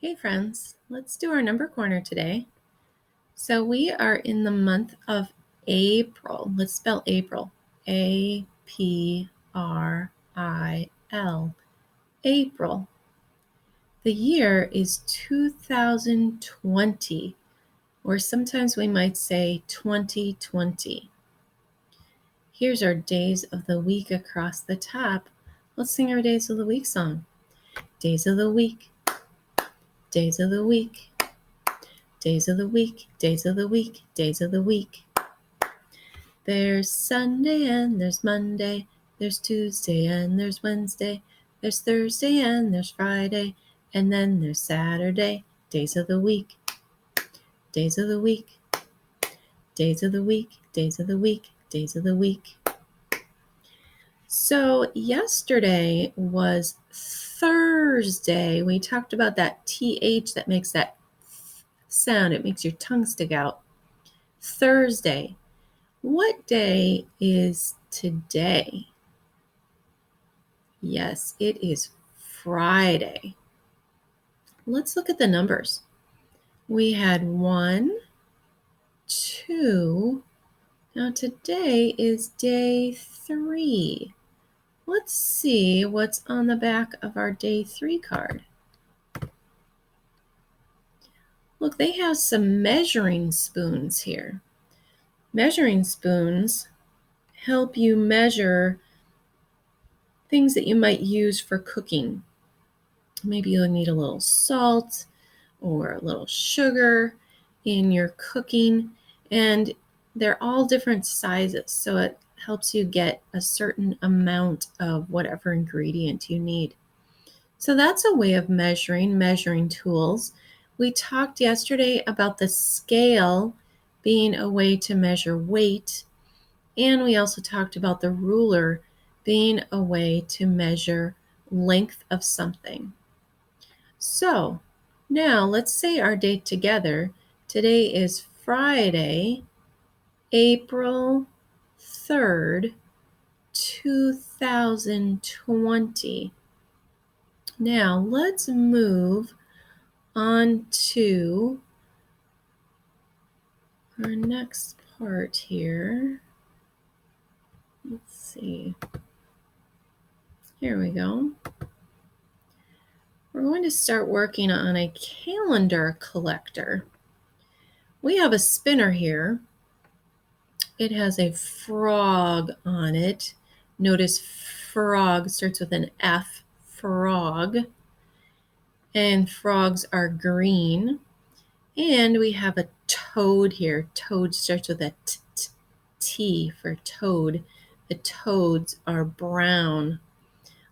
Hey friends, let's do our number corner today. So we are in the month of April. Let's spell April. A-P-R-I-L. April. The year is 2020, or sometimes we might say 2020. Here's our days of the week across the top. Let's sing our days of the week song. Days of the week. Days of the week. Days of the week, days of the week, days of the week. There's Sunday and there's Monday, there's Tuesday and there's Wednesday, there's Thursday and there's Friday, and then there's Saturday. Days of the week, days of the week, days of the week, days of the week, days of the week. So yesterday was Thursday. We talked about that TH that makes that sound. It makes your tongue stick out. Thursday. What day is today? Yes, it is Friday. Let's look at the numbers. We had 1, 2. Now today is day 3. Let's see what's on the back of our day 3 card. Look, they have some measuring spoons here. Measuring spoons help you measure things that you might use for cooking. Maybe you'll need a little salt or a little sugar in your cooking, and they're all different sizes, so it helps you get a certain amount of whatever ingredient you need. So that's a way of measuring tools. We talked yesterday about the scale being a way to measure weight, and we also talked about the ruler being a way to measure length of something. So now let's say our date together. Today is Friday, April 3rd, 2020. Now let's move on to our next part here. Let's see. Here we go. We're going to start working on a calendar collector. We have a spinner here. It has a frog on it. Notice frog starts with an F, frog. And frogs are green. And we have a toad here. Toad starts with a T for toad. The toads are brown.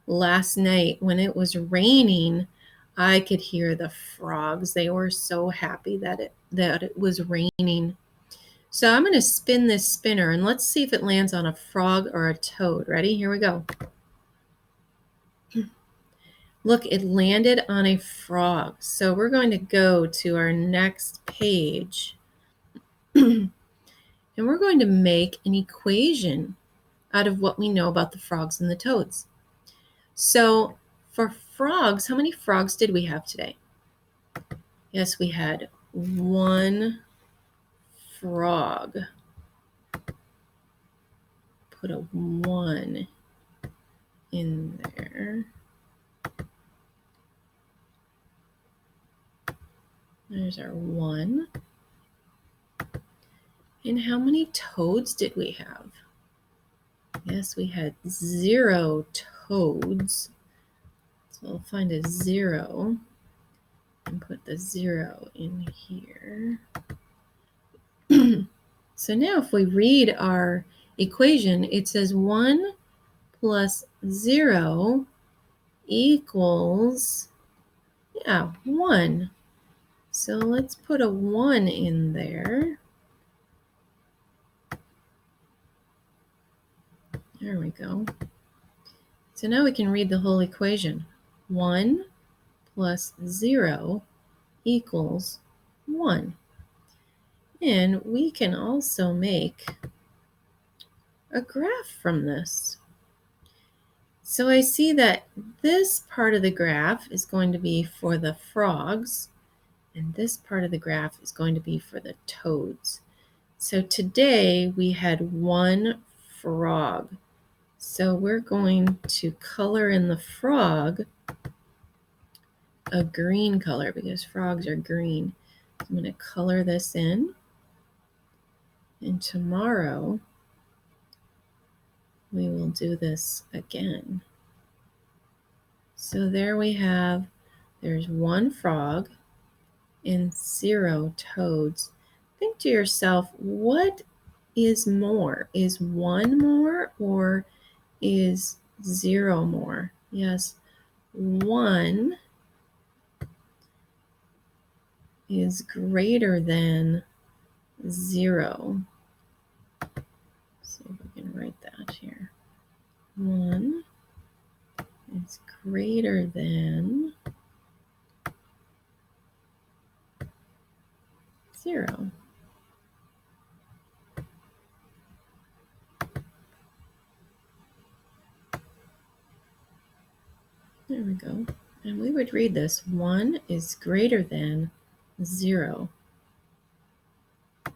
Last night when it was raining, I could hear the frogs. They were so happy that it was raining. So I'm going to spin this spinner and let's see if it lands on a frog or a toad. Ready? Here we go. Look, it landed on a frog. So we're going to go to our next page and we're going to make an equation out of what we know about the frogs and the toads. So for frogs, how many frogs did we have today? Yes, we had 1 frog. Put a 1 in there. There's our 1. And how many toads did we have? Yes, we had 0 toads. So we'll find a 0 and put the 0 in here. So now if we read our equation, it says 1 plus 0 equals, 1. So let's put a 1 in there. There we go. So now we can read the whole equation. 1 plus 0 equals 1. And we can also make a graph from this. So I see that this part of the graph is going to be for the frogs, and this part of the graph is going to be for the toads. So today we had one frog. So we're going to color in the frog a green color because frogs are green. So I'm going to color this in. And tomorrow we will do this again. So there we have, there's one frog and 0 toads. Think to yourself, what is more? Is 1 more or is 0 more? Yes, 1 is greater than 0. Let's see if we can write that here. 1 is greater than 0. There we go. And we would read this, 1 is greater than 0.